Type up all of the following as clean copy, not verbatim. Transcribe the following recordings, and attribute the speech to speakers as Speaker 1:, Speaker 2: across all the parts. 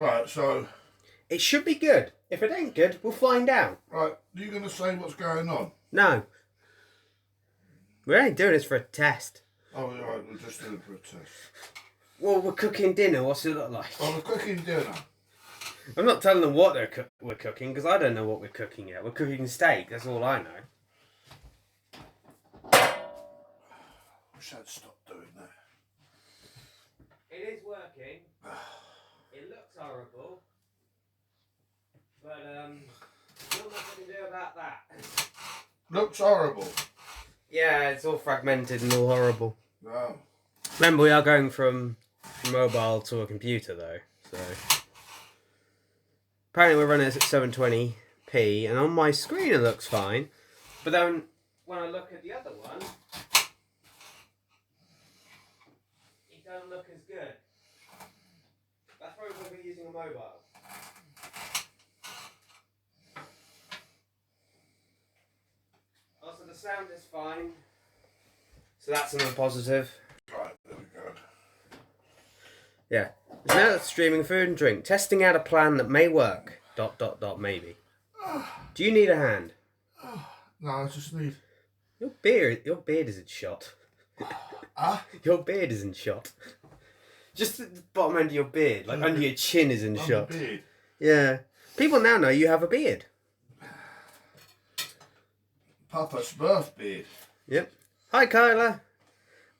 Speaker 1: Right, so...
Speaker 2: It should be good. If it ain't good, we'll find out.
Speaker 1: Right, are you going to say what's going on?
Speaker 2: No. We're only doing this for a test.
Speaker 1: Oh, right, we're just doing it for a test.
Speaker 2: Well, we're cooking dinner. What's it look like?
Speaker 1: Oh, we're cooking dinner.
Speaker 2: I'm not telling them what we're cooking, because I don't know what we're cooking yet. We're cooking steak. That's all I know.
Speaker 1: Wish I'd stop doing that.
Speaker 2: It is working. It looks horrible. But, not much I can do about that.
Speaker 1: Looks horrible.
Speaker 2: Yeah, it's all fragmented and all horrible.
Speaker 1: No.
Speaker 2: Remember, we are going from mobile to a computer, though. So apparently we're running at 720p, and on my screen it looks fine. But then when I look at the other one, it doesn't look as good. That's probably because we're using a mobile. Also, the sound is fine, so that's another positive.
Speaker 1: Right, there we go.
Speaker 2: Yeah. So now that's streaming food and drink. Testing out a plan that may work. ... maybe. Do you need a hand?
Speaker 1: No, I just need...
Speaker 2: Your beard isn't shot. Your beard isn't shot. Just the bottom end of your beard, like under your chin isn't shot.
Speaker 1: Beard.
Speaker 2: Yeah. People now know you have a beard.
Speaker 1: Papa Smurf beard.
Speaker 2: Yep. Hi, Kyla.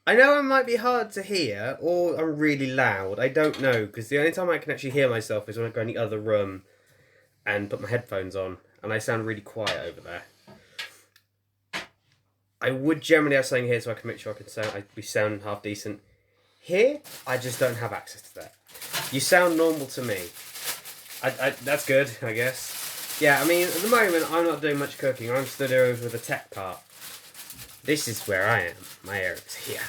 Speaker 2: I know it might be hard to hear, or I'm really loud. I don't know, because the only time I can actually hear myself is when I go in the other room and put my headphones on, and I sound really quiet over there. I would generally have something here so I can make sure I'd be sounding half decent. Here, I just don't have access to that. You sound normal to me. That's good, I guess. Yeah, I mean, at the moment, I'm not doing much cooking. I'm still doing with the tech part. This is where I am. My Eric's here.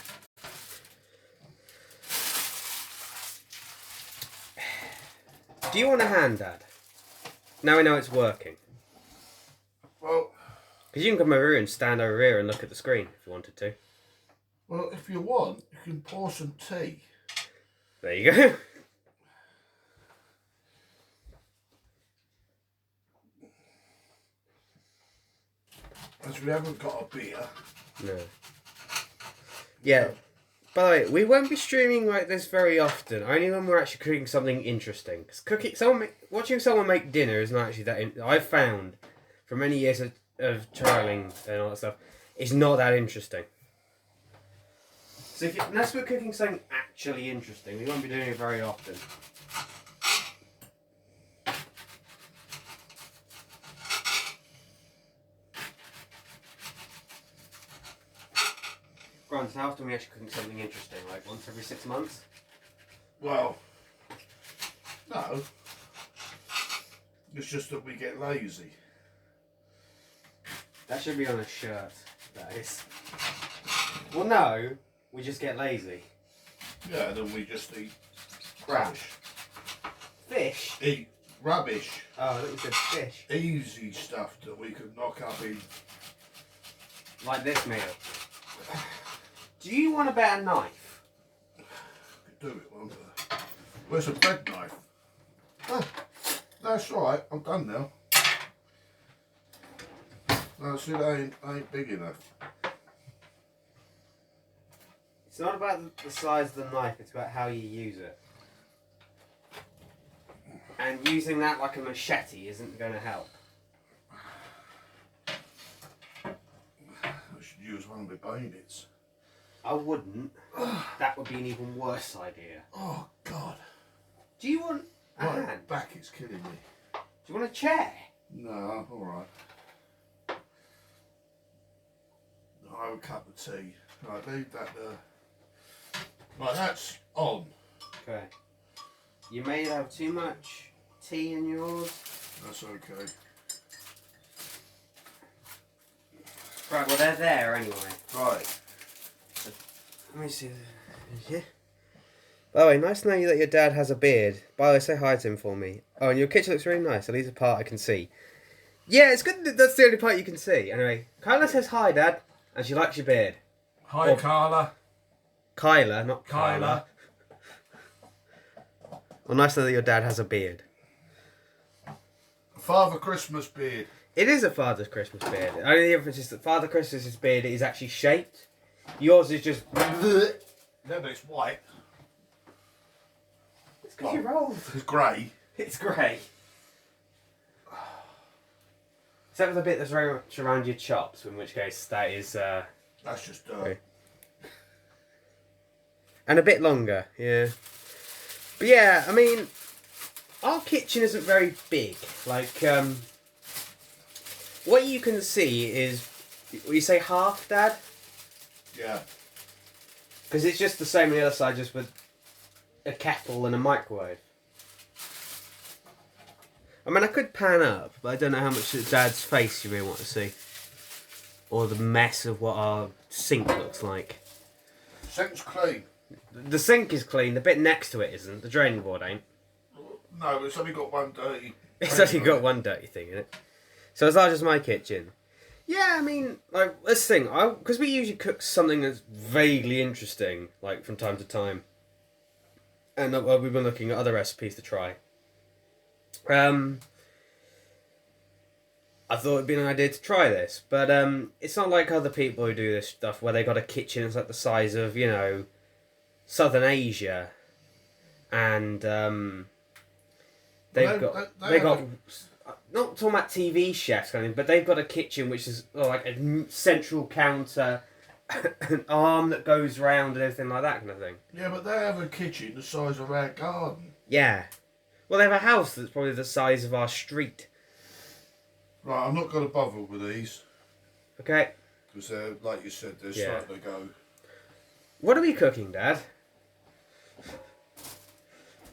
Speaker 2: Do you want a hand, Dad? Now we know it's working.
Speaker 1: Well...
Speaker 2: Because you can come over here and stand over here and look at the screen if you wanted to.
Speaker 1: Well, if you want, you can pour some tea.
Speaker 2: There you go.
Speaker 1: As we haven't got a beer.
Speaker 2: No. Yeah. By the way, we won't be streaming like this very often. Only when we're actually cooking something interesting. Because watching someone make dinner is not actually that. I've found from many years of trialing and all that stuff, it's not that interesting. So unless we're cooking something actually interesting, we won't be doing it very often. Grant, how often are we actually cooking something interesting? Like once every 6 months?
Speaker 1: Well, no. It's just that we get lazy.
Speaker 2: That should be on a shirt, that is. Well, no, we just get lazy.
Speaker 1: Yeah, then we just eat
Speaker 2: Crap.
Speaker 1: rubbish.
Speaker 2: Fish?
Speaker 1: Eat rubbish.
Speaker 2: Oh, I thought you said fish.
Speaker 1: Easy stuff that we could knock up in.
Speaker 2: Like this meal. Do you want a better knife?
Speaker 1: Could do it, won't I? Where's a bread knife? Ah, that's right, I'm done now. No, see, that ain't big enough.
Speaker 2: It's not about the size of the knife, it's about how you use it. And using that like a machete isn't going to help.
Speaker 1: I should use one of my bayonets.
Speaker 2: I wouldn't. That would be an even worse idea.
Speaker 1: Oh, God.
Speaker 2: Do you want a
Speaker 1: My
Speaker 2: hand?
Speaker 1: back is killing me.
Speaker 2: Do you want a chair?
Speaker 1: No, alright. I'll have a cup of tea. Right, leave that there. Right, that's on.
Speaker 2: Okay. You may have too much tea in yours.
Speaker 1: That's okay.
Speaker 2: Right, well they're there anyway.
Speaker 1: Right.
Speaker 2: Let me see. Yeah. By the way, nice to know that your dad has a beard. By the way, say hi to him for me. Oh, and your kitchen looks really nice. At least the part I can see. Yeah, it's good that that's the only part you can see. Anyway, Kyla says hi, Dad. And she likes your beard.
Speaker 1: Hi,
Speaker 2: Or-
Speaker 1: Carla.
Speaker 2: Kyla, not
Speaker 1: Kyla.
Speaker 2: Kyla. Or nice that your dad has a beard.
Speaker 1: Father Christmas beard.
Speaker 2: It is a Father Christmas beard. The only difference is that Father Christmas's beard is actually shaped. Yours is just...
Speaker 1: Then it's white.
Speaker 2: It's because you're old.
Speaker 1: It's grey.
Speaker 2: It's grey. Except for the bit that's very much around your chops, in which case that is...
Speaker 1: That's just dirt.
Speaker 2: And a bit longer, yeah. But yeah, I mean, our kitchen isn't very big. Like, what you can see is, you say half, Dad?
Speaker 1: Yeah.
Speaker 2: Because it's just the same on the other side, just with a kettle and a microwave. I mean, I could pan up, but I don't know how much of Dad's face you really want to see. Or the mess of what our sink looks like.
Speaker 1: Sink's clean.
Speaker 2: The sink is clean, the bit next to it isn't. The draining board ain't.
Speaker 1: No, it's only got one dirty.
Speaker 2: It's only got one dirty thing in it. So as large as my kitchen. Yeah, I mean, like, this thing, because we usually cook something that's vaguely interesting, like, from time to time. And we've been looking at other recipes to try. I thought it'd be an idea to try this, but it's not like other people who do this stuff where they got a kitchen that's like the size of, you know, Southern Asia, and they've got not talking about TV chefs kind of thing, but they've got a kitchen which is like a central counter, an arm that goes round and everything like that kind of thing.
Speaker 1: Yeah, but they have a kitchen the size of our garden.
Speaker 2: Yeah. Well, they have a house that's probably the size of our street.
Speaker 1: Right, I'm not going to bother with these.
Speaker 2: Okay.
Speaker 1: Because they're, like you said, they're starting to go.
Speaker 2: What are we cooking, Dad?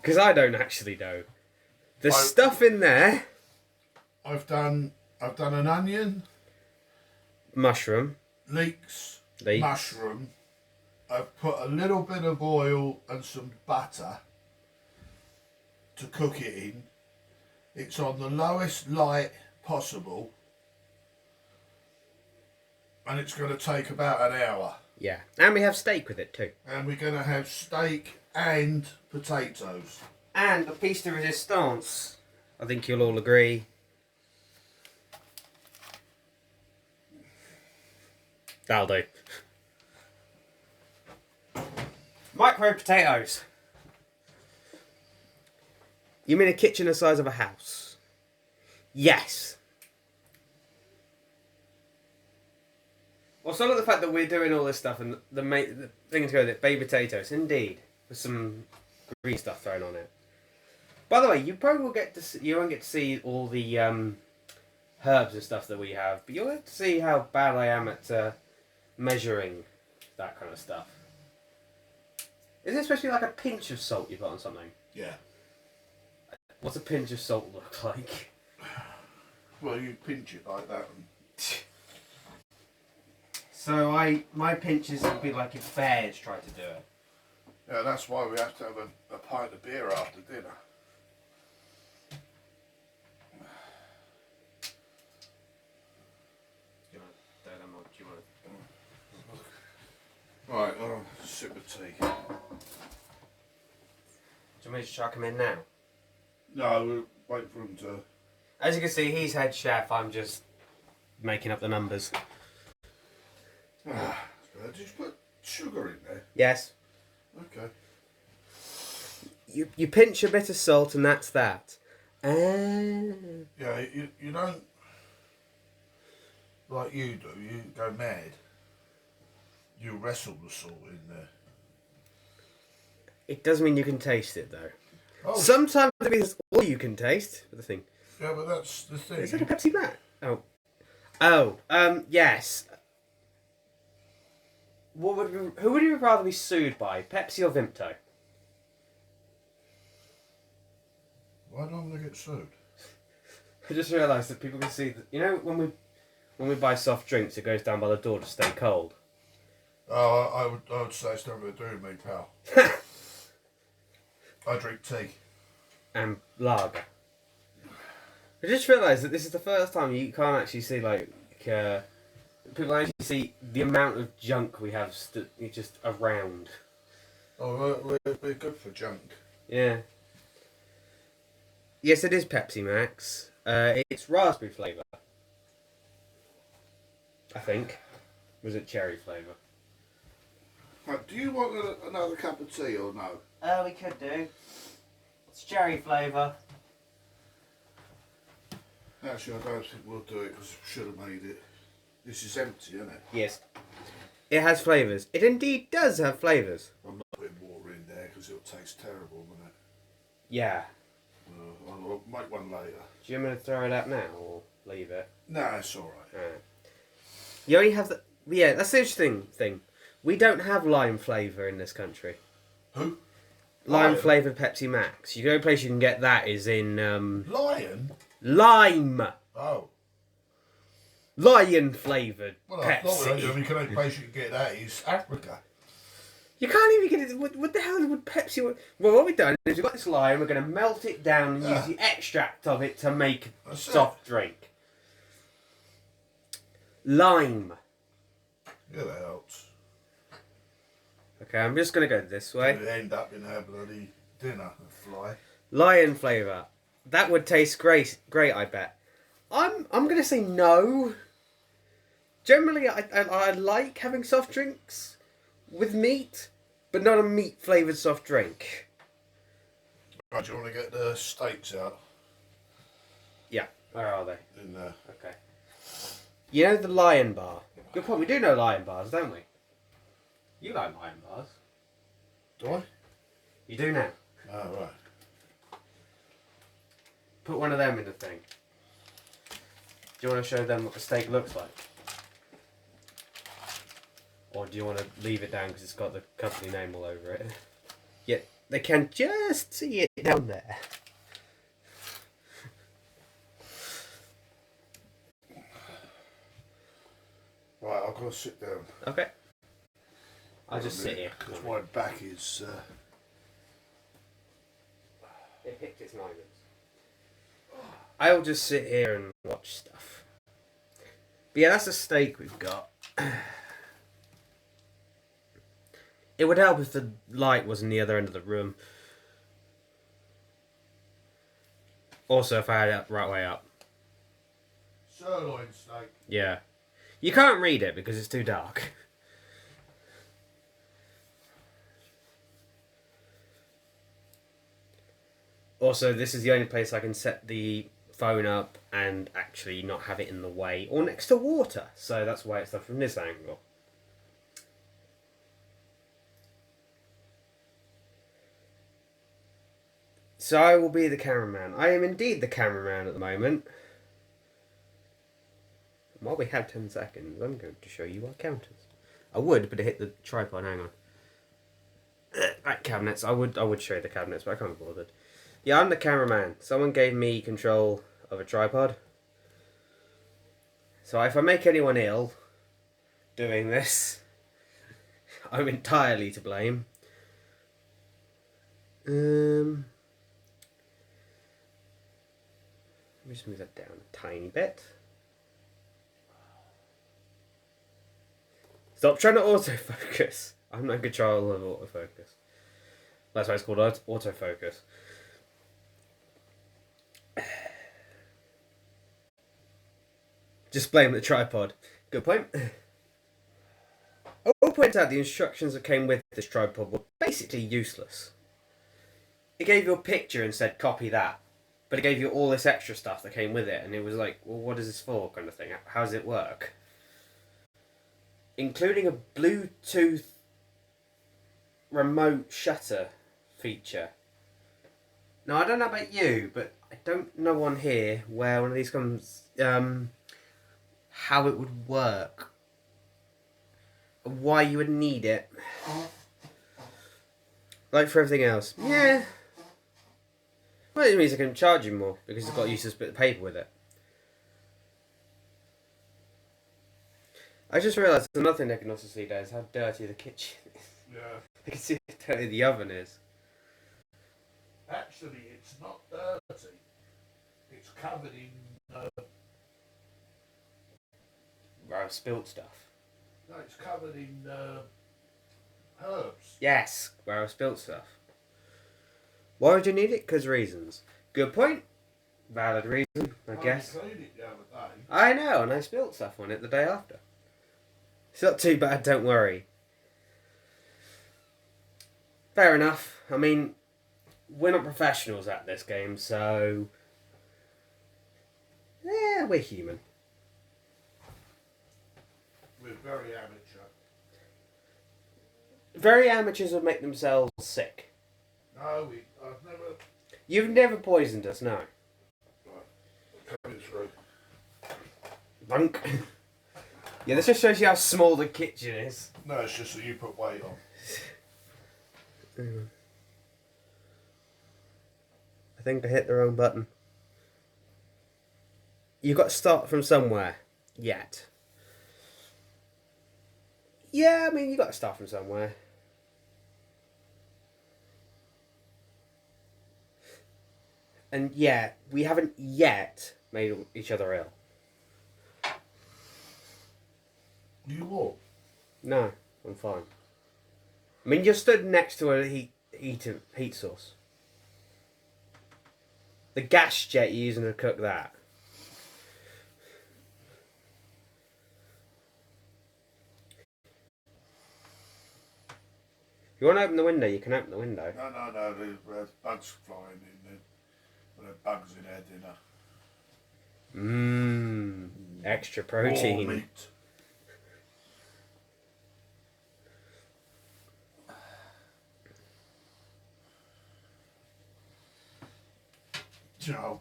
Speaker 2: Because I don't actually know. There's stuff in there.
Speaker 1: I've done an onion.
Speaker 2: Mushroom.
Speaker 1: Leeks. Mushroom. I've put a little bit of oil and some butter to cook it in. It's on the lowest light possible. And it's going to take about an hour.
Speaker 2: Yeah. And we have steak with it too.
Speaker 1: And we're going to have steak and potatoes.
Speaker 2: And a piece de resistance. I think you'll all agree. That'll do. Microwave potatoes. You mean a kitchen the size of a house? Yes. Well, some of the fact that we're doing all this stuff and the things go with it, baby potatoes, indeed, with some green stuff thrown on it. By the way, you probably will get to see, you won't get to see all the herbs and stuff that we have, but you'll get to see how bad I am at measuring that kind of stuff. Is it especially like a pinch of salt you put on something?
Speaker 1: Yeah.
Speaker 2: What's a pinch of salt look like?
Speaker 1: Well, you pinch it like that.
Speaker 2: So my pinches would be like if bears tried to do it.
Speaker 1: Yeah, that's why we have to have a pint of beer after dinner. Right, sip of tea.
Speaker 2: Do you want me to chuck him in now?
Speaker 1: No, we'll wait for him to...
Speaker 2: As you can see, he's head chef, I'm just making up the numbers.
Speaker 1: Did you put sugar in there?
Speaker 2: Yes.
Speaker 1: Okay.
Speaker 2: You pinch a bit of salt and that's that.
Speaker 1: Yeah, you don't... Like you do, you go mad. You wrestle the salt in there.
Speaker 2: It does mean you can taste it though.
Speaker 1: Oh.
Speaker 2: Sometimes it means all you can taste. The thing.
Speaker 1: Yeah, but that's the thing.
Speaker 2: Is that a Pepsi Max? Oh. Yes. Who would you rather be sued by, Pepsi or Vimto?
Speaker 1: Why don't I want to get sued?
Speaker 2: I just realised that people can see that. You know, when we buy soft drinks, it goes down by the door to stay cold.
Speaker 1: Oh, I would say it's nothing to do with me, pal. I drink tea.
Speaker 2: And lager. I just realised that this is the first time you can't actually see, like, people actually see the amount of junk we have just around.
Speaker 1: Oh, we're good for junk.
Speaker 2: Yeah. Yes, it is Pepsi Max. It's raspberry flavour. I think. Was it cherry flavour?
Speaker 1: Right, do you want another cup of tea or no?
Speaker 2: We could do. It's cherry flavour.
Speaker 1: Actually, I don't think we'll do it because we should have made it. This is empty, isn't it?
Speaker 2: Yes. It has flavours. It indeed does have flavours.
Speaker 1: I'm not putting water in there because it'll taste terrible, won't it?
Speaker 2: Yeah.
Speaker 1: I'll make one later.
Speaker 2: Do you want me to throw it out now or leave it?
Speaker 1: No, it's alright.
Speaker 2: Alright. You only have the... Yeah, that's the interesting thing. We don't have lime flavour in this country.
Speaker 1: Who?
Speaker 2: Lime flavoured Pepsi Max. The only place you can get that is in...
Speaker 1: Lion?
Speaker 2: Lime!
Speaker 1: Oh.
Speaker 2: Lion flavoured
Speaker 1: Well, I thought
Speaker 2: Pepsi.
Speaker 1: the only place you can get that is Africa.
Speaker 2: You can't even get it. What the hell would Pepsi... Well, what we've done is we've got this lime, we're going to melt it down and use the extract of it to make a soft drink. Lime.
Speaker 1: Yeah, that helps.
Speaker 2: Okay, I'm just going to go this way.
Speaker 1: It'll end up in our bloody dinner, a fly.
Speaker 2: Lion flavour. That would taste great, I bet. I'm going to say no. Generally, I like having soft drinks with meat, but not a meat flavoured soft drink.
Speaker 1: Right, do you want to get the steaks out?
Speaker 2: Yeah, where are they?
Speaker 1: In there.
Speaker 2: Okay. You know the Lion Bar? Good point, we do know Lion Bars, don't we? You like Lion Bars.
Speaker 1: Do I?
Speaker 2: You do now.
Speaker 1: Oh, right.
Speaker 2: Put one of them in the thing. Do you want to show them what the steak looks like? Or do you want to leave it down because it's got the company name all over it? Yeah, they can just see it down there.
Speaker 1: Right, I've got to sit down.
Speaker 2: Okay. I'll just sit here.
Speaker 1: Because my back is...
Speaker 2: It hit its moments. I'll just sit here and watch stuff. But yeah, that's a steak we've got. It would help if the light was in the other end of the room. Also, if I had it right way up.
Speaker 1: Sirloin steak.
Speaker 2: Yeah. You can't read it because it's too dark. Also, this is the only place I can set the phone up and actually not have it in the way or next to water. So that's why it's done from this angle. So I will be the cameraman. I am indeed the cameraman at the moment. While we have 10 seconds, I'm going to show you our counters. I would, but it hit the tripod. Hang on. Right, cabinets. I would show you the cabinets, but I can't be bothered. Yeah, I'm the cameraman. Someone gave me control of a tripod. So if I make anyone ill doing this, I'm entirely to blame. Let me just move that down a tiny bit. Stop trying to autofocus. I'm not in control of autofocus. That's why it's called autofocus. Just blame the tripod. Good point. I will point out the instructions that came with this tripod were basically useless. It gave you a picture and said copy that. But it gave you all this extra stuff that came with it, and it was like, well, what is this for, kind of thing. How does it work? Including a Bluetooth remote shutter feature. Now, I don't know about you, but I don't know on here where one of these comes, how it would work. Why you would need it. Like for everything else. Yeah. Well, it means I can charge you more because it's got a useless bit of paper with it. I just realised another thing they can also see there is how dirty the kitchen is.
Speaker 1: Yeah.
Speaker 2: They can see how dirty the oven is.
Speaker 1: Actually, it's not dirty. It's covered in...
Speaker 2: Where I've spilt stuff.
Speaker 1: No, it's covered in herbs.
Speaker 2: Yes, where I've spilt stuff. Why would you need it? Because reasons. Good point. Valid reason, I guess.
Speaker 1: I cleaned it the other day.
Speaker 2: I know, and I spilt stuff on it the day after. It's not too bad, don't worry. Fair enough. I mean, we're not professionals at this game, so... yeah, we're human.
Speaker 1: We're very amateur.
Speaker 2: Very amateurs would make themselves sick.
Speaker 1: No, I've never...
Speaker 2: You've never poisoned us, no.
Speaker 1: Right, coming through.
Speaker 2: Bunk. Yeah, this just shows you how small the kitchen is.
Speaker 1: No, it's just that you put weight on.
Speaker 2: I think I hit the wrong button. You've got to start from somewhere. Yet. Yeah, I mean, you've got to start from somewhere. And yeah, we haven't yet made each other ill.
Speaker 1: You what?
Speaker 2: No, I'm fine. I mean, you're stood next to a heat source. The gas jet you're using to cook that. If you want to open the window, you can open the window.
Speaker 1: No, there's bugs flying in there. There are bugs in our dinner.
Speaker 2: Mmm, extra protein.
Speaker 1: Raw meat. You know,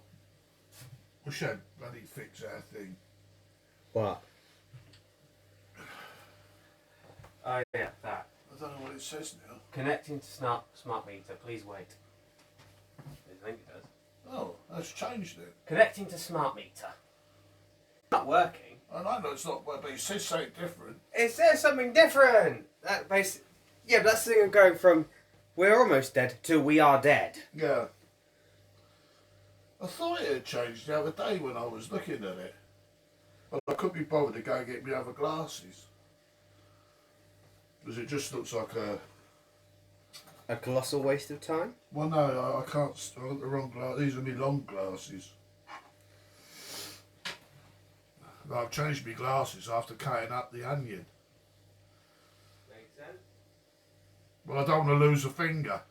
Speaker 1: we should bloody fix our thing.
Speaker 2: What? Oh yeah, that.
Speaker 1: I don't know what it says now.
Speaker 2: Connecting to smart meter. Please wait. I think it does.
Speaker 1: Oh, that's changed it.
Speaker 2: Connecting to smart meter. Not working.
Speaker 1: I know it's not, but it says something different.
Speaker 2: It says something different. That yeah, but that's the thing of going from we're almost dead to we are dead.
Speaker 1: Yeah. I thought it had changed the other day when I was looking at it. But I couldn't be bothered to go and get me other glasses. Because it just looks like a...
Speaker 2: A colossal waste of time?
Speaker 1: Well, no, I can't... I've got the wrong glasses. These are my long glasses. I've changed my glasses after cutting up the onion.
Speaker 2: Makes sense.
Speaker 1: Well, I don't want to lose a finger.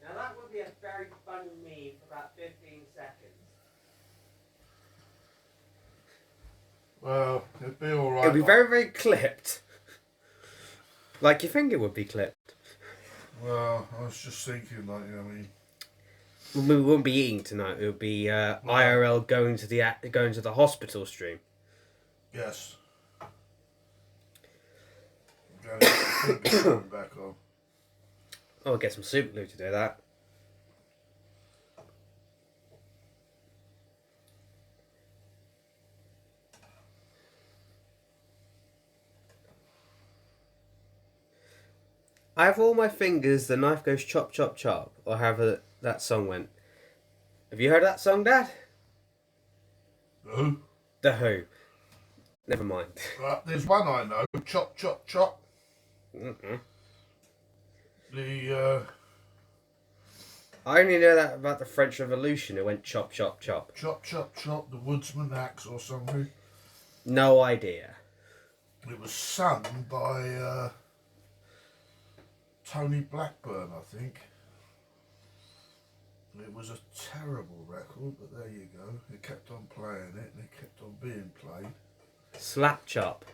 Speaker 2: Now that would be a very funny meme for about 15 seconds.
Speaker 1: Well, it'd be alright.
Speaker 2: It would be very, very clipped. Like your finger would be clipped.
Speaker 1: Well, I was just thinking, like, you know what I mean?
Speaker 2: We wouldn't be eating tonight. It would be IRL going to the hospital stream.
Speaker 1: Yes. I'm going to get the finger back on.
Speaker 2: Oh, I'll get some super glue to do that. I have all my fingers, the knife goes chop, chop, chop. Or however that song went. Have you heard that song, Dad?
Speaker 1: Who?
Speaker 2: The Who. Never mind.
Speaker 1: Right, there's one I know. Chop, chop, chop.
Speaker 2: Mm-mm. I only know that about the French Revolution. It went chop, chop, chop.
Speaker 1: Chop, chop, chop. The woodsman axe or something.
Speaker 2: No idea.
Speaker 1: It was sung by Tony Blackburn, I think. It was a terrible record, but there you go. It kept on playing it, and it kept on being played.
Speaker 2: Slap chop.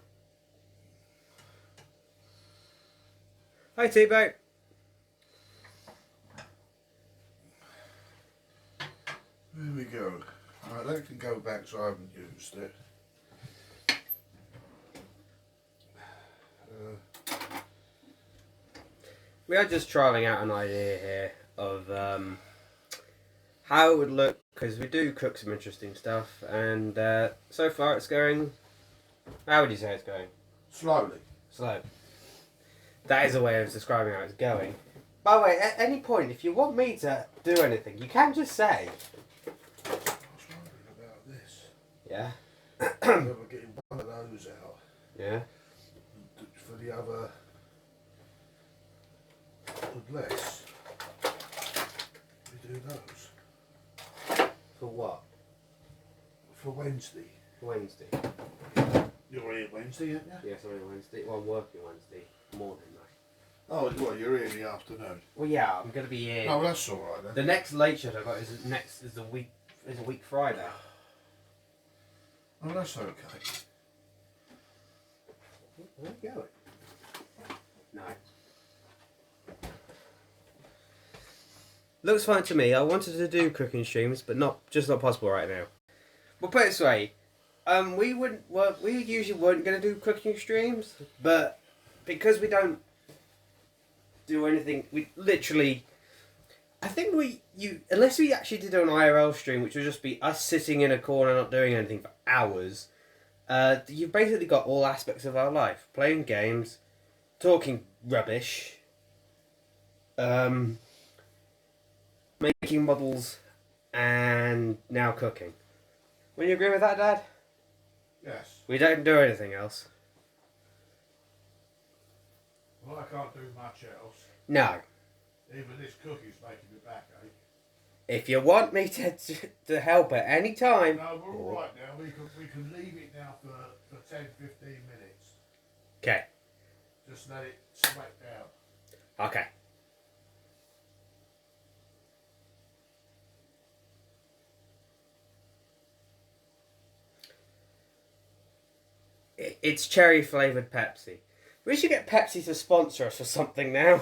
Speaker 2: Hi, T-Boat.
Speaker 1: There we go. Right, that can go back so I haven't used it.
Speaker 2: We are just trialling out an idea here of how it would look, because we do cook some interesting stuff, and so far it's going... How would you say it's going?
Speaker 1: Slowly.
Speaker 2: Slow. That is a way of describing how it's going. By the way, at any point, if you want me to do anything, you can just say.
Speaker 1: I was wondering about this.
Speaker 2: Yeah?
Speaker 1: Whether getting one of those out.
Speaker 2: Yeah?
Speaker 1: For the other... with less. We do do those.
Speaker 2: For what?
Speaker 1: For Wednesday.
Speaker 2: For Wednesday.
Speaker 1: You're here Wednesday, aren't you?
Speaker 2: Yes, I'm in Wednesday. Well, I'm working Wednesday morning though.
Speaker 1: Oh, well, you're here in the afternoon.
Speaker 2: Well, yeah, I'm gonna be here.
Speaker 1: Oh, well, that's all right then.
Speaker 2: The next late shift I got is a week Friday.
Speaker 1: Oh, that's okay.
Speaker 2: Where are you going? No. Looks fine to me. I wanted to do cooking streams, but not possible right now. We'll put it this way. We usually weren't going to do cooking streams, but because we don't do anything, we literally, I think unless we actually did an IRL stream, which would just be us sitting in a corner not doing anything for hours, you've basically got all aspects of our life. Playing games, talking rubbish, making models, and now cooking. Would you agree with that, Dad?
Speaker 1: Yes.
Speaker 2: We don't do anything else.
Speaker 1: Well, I can't do much else.
Speaker 2: No.
Speaker 1: Even this cookie's making me backache.
Speaker 2: If you want me to help at any time...
Speaker 1: No, we're all right now. We can leave it now for 10, 15 minutes.
Speaker 2: Okay.
Speaker 1: Just let it sweat down.
Speaker 2: Okay. It's cherry flavoured Pepsi. We should get Pepsi to sponsor us for something now.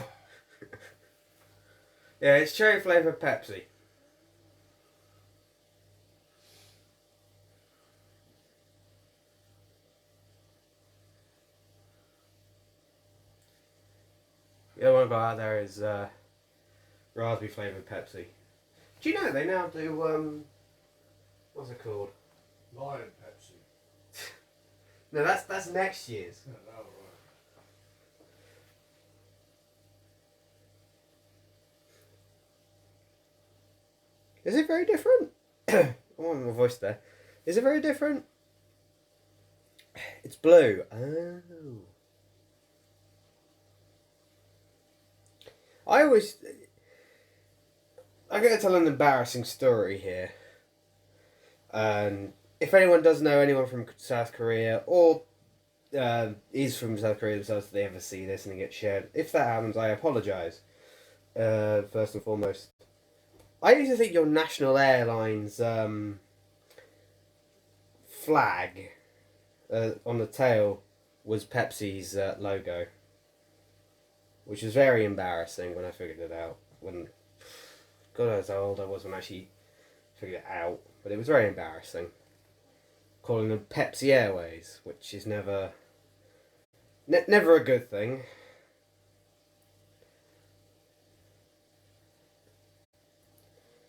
Speaker 2: Yeah, it's cherry flavoured Pepsi. The other one I got out there is raspberry flavoured Pepsi. Do you know they now do what's it called?
Speaker 1: Lion Pepsi.
Speaker 2: No, that's next year's.
Speaker 1: Oh, right.
Speaker 2: Is it very different? I want my voice there. Is it very different? It's blue. Oh. I'm going to tell an embarrassing story here. If anyone does know anyone from South Korea or is from South Korea themselves, they ever see this and it gets shared. If that happens, I apologise. First and foremost. I used to think your national airline's flag on the tail was Pepsi's logo, which was very embarrassing when I figured it out. When God knows how old I was when I actually figured it out, but it was very embarrassing. Calling them Pepsi Airways, which is never a good thing.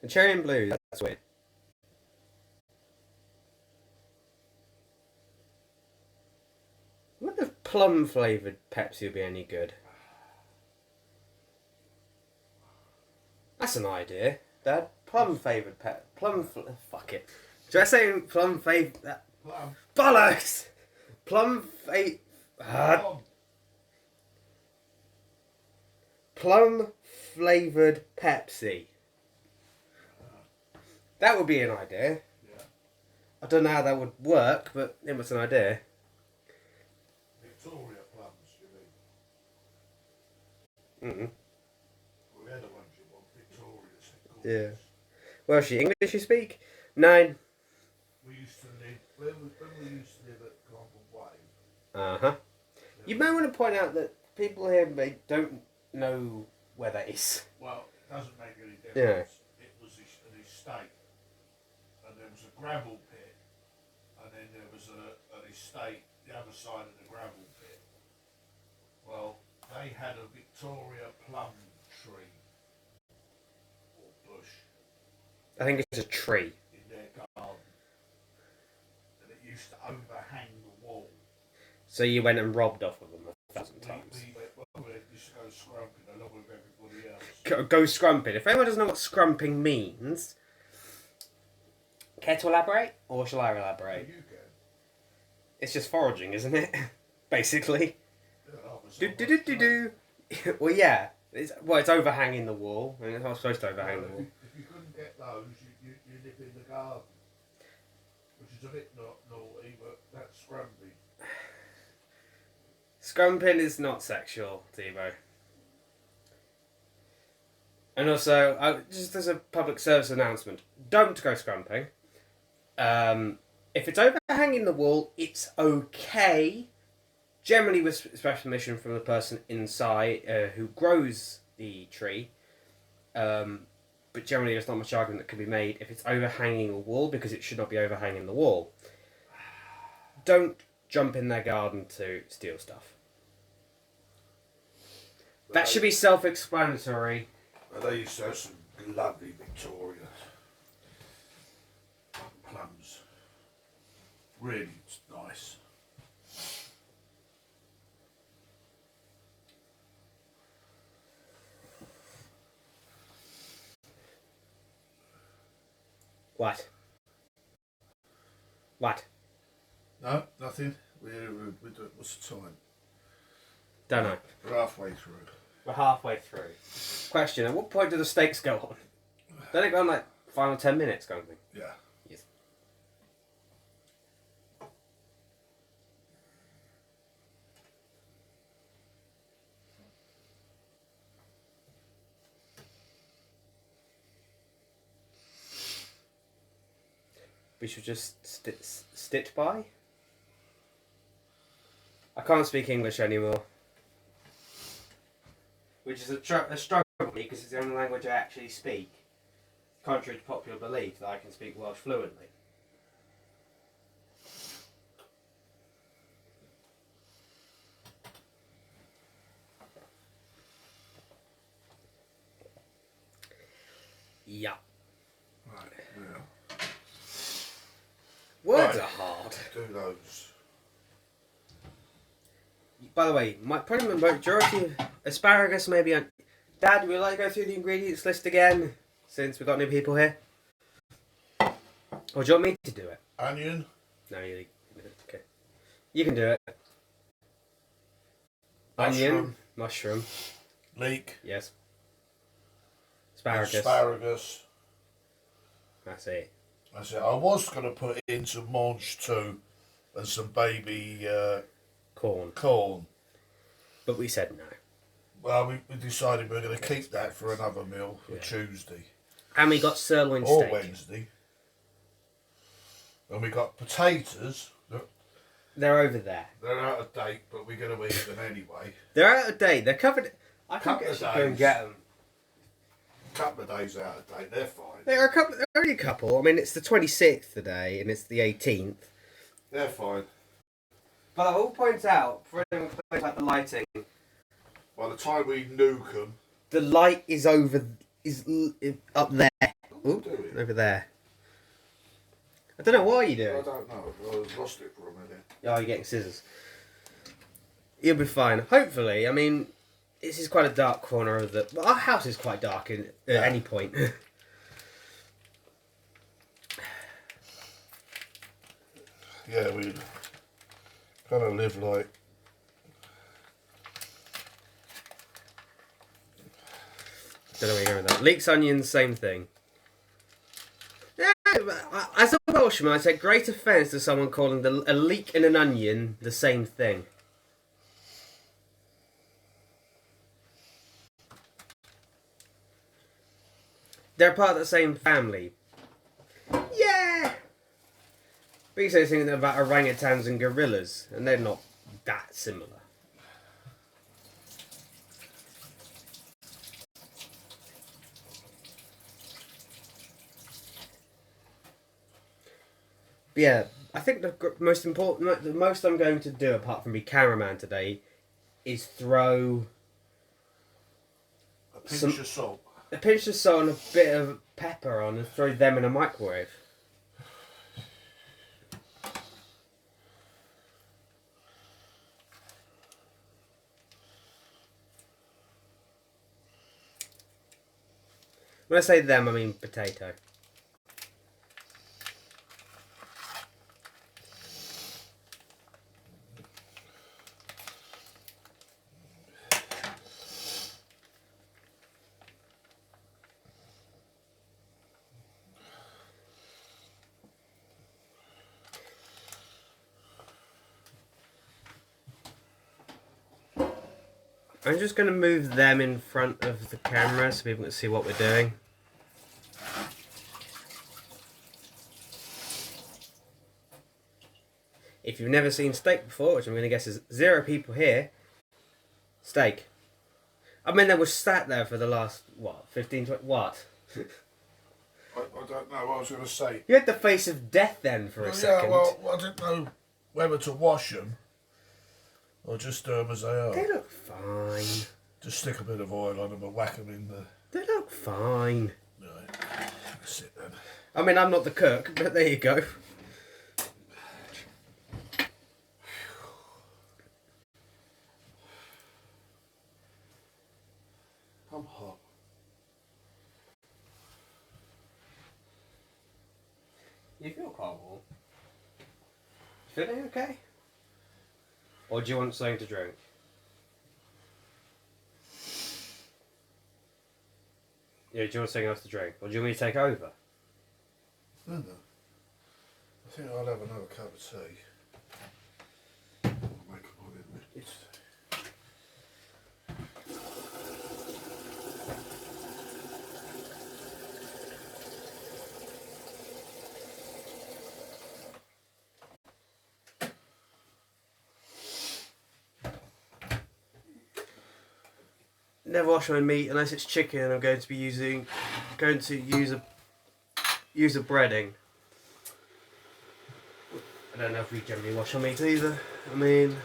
Speaker 2: And cherry and blue, that's weird. I wonder if plum flavoured Pepsi would be any good. That's an idea, Dad. Plum flavoured fuck it. Should I say plum flavoured...
Speaker 1: Plum.
Speaker 2: Bollocks! Plum flavoured Pepsi. That would be an idea.
Speaker 1: Yeah.
Speaker 2: I don't know how that would work, but it was an idea.
Speaker 1: Victoria plums, you mean? Well, they're the ones you want. Victoria's.
Speaker 2: Yeah. Well, she English you speak? 9.
Speaker 1: We used to live, when we used to live at Global Wave.
Speaker 2: Uh-huh. You may want to point out that people here don't know where that is.
Speaker 1: Well, it doesn't make any difference.
Speaker 2: Yeah.
Speaker 1: It was an estate. And there was a gravel pit. And then there was an estate the other side of the gravel pit. Well, they had a Victoria plum tree. Or bush.
Speaker 2: I think it's a tree.
Speaker 1: In their garden. And it used to overhang the wall.
Speaker 2: So you went and robbed off of them 1,000 times.
Speaker 1: We used to go scrumping along with everybody else.
Speaker 2: Go scrumping. If anyone doesn't know what scrumping means, care to elaborate? Or shall I elaborate?
Speaker 1: You can.
Speaker 2: It's just foraging, isn't it? Basically.
Speaker 1: Yeah,
Speaker 2: Well, yeah. It's overhanging the wall, and it's not supposed to overhang the wall.
Speaker 1: If you couldn't get those, you nip in the garden, which is a bit naughty, but that's scrumpy.
Speaker 2: Scrumping is not sexual, Tebow. And also, just as a public service announcement, don't go scrumping. If it's overhanging the wall, it's okay. Generally with special permission from the person inside who grows the tree. But generally there's not much argument that can be made if it's overhanging a wall, because it should not be overhanging the wall. Don't jump in their garden to steal stuff. That should be self-explanatory.
Speaker 1: They used to have some lovely Victoria plums. Really nice.
Speaker 2: What? What?
Speaker 1: No, nothing. We're doing, what's the time?
Speaker 2: Don't know.
Speaker 1: We're halfway through.
Speaker 2: We're halfway through. Question, at what point do the stakes go on? Don't it go on like final 10 minutes kind of thing?
Speaker 1: Yeah.
Speaker 2: Yes. We should just sit by? I can't speak English anymore. Which is a struggle for me, because it's the only language I actually speak. Contrary to popular belief that I can speak Welsh fluently. Yeah.
Speaker 1: Right, yeah.
Speaker 2: Words
Speaker 1: Right.
Speaker 2: are hard.
Speaker 1: Do those.
Speaker 2: By the way, probably the majority of asparagus maybe on... Dad, would you like to go through the ingredients list again? Since we've got new people here. Or do you want me to do it?
Speaker 1: Onion.
Speaker 2: No, you can do it. Okay. You can do it. Onion. Mushroom.
Speaker 1: Leek.
Speaker 2: Yes. Asparagus.
Speaker 1: Asparagus.
Speaker 2: That's it.
Speaker 1: That's it. I was going to put in some mange too and some baby corn.
Speaker 2: But we said no.
Speaker 1: Well, we decided we're going to keep that for another meal for Tuesday.
Speaker 2: And we got sirloin
Speaker 1: or
Speaker 2: steak.
Speaker 1: Wednesday. And we got potatoes.
Speaker 2: They're over there.
Speaker 1: They're out of date, but we're going to eat them anyway.
Speaker 2: They're out of date. They're covered. I can
Speaker 1: Couple of
Speaker 2: go and
Speaker 1: days.
Speaker 2: get them.
Speaker 1: Couple of days out of date, they're fine.
Speaker 2: They're only a couple. I mean, it's the 26th today, and it's the 18th.
Speaker 1: They're fine.
Speaker 2: But I will point out, for anyone who plays like the lighting,
Speaker 1: By the time we nuke them,
Speaker 2: the light is up there. Ooh,
Speaker 1: do it.
Speaker 2: over there. I don't know why you do
Speaker 1: I
Speaker 2: it.
Speaker 1: don't know. I lost it for a minute.
Speaker 2: Oh, you're getting scissors. You'll be fine. Hopefully. I mean, this is quite a dark corner of the... Well, our house is quite dark at any point.
Speaker 1: Yeah, we kind of live like...
Speaker 2: Don't know where you're going with that. Leeks, onions, same thing. Yeah, as a Welshman, I take great offence to someone calling a leek and an onion the same thing. They're part of the same family. Yeah! But you say something about orangutans and gorillas, and they're not that similar. But yeah, I think the most important, the most I'm going to do, apart from be cameraman today, is throw
Speaker 1: a pinch of salt.
Speaker 2: a pinch of salt and a bit of pepper on, and throw them in a microwave. When I say them, I mean potato. I'm just going to move them in front of the camera so people can see what we're doing. If you've never seen steak before, which I'm going to guess is 0 people here, steak. I mean, they were sat there for the last, what, 15, 20, what?
Speaker 1: I don't know what I was going to say.
Speaker 2: You had the face of death then for a second.
Speaker 1: Yeah, well, I didn't know whether to wash them or just do them as they are.
Speaker 2: They look fine.
Speaker 1: Just stick a bit of oil on them and whack them in the...
Speaker 2: They look fine.
Speaker 1: Right, that's it then.
Speaker 2: I mean, I'm not the cook, but there you go.
Speaker 1: I'm hot.
Speaker 2: You feel quite warm. Feeling okay? Or do you want something to drink? Yeah, do you want something else to drink? Or do you want me to take over?
Speaker 1: No. I think I'll have another cup of tea. I'll make one in there.
Speaker 2: Never wash my meat unless it's chicken. I'm going to use a breading. I don't know if we generally wash our meat either. I mean,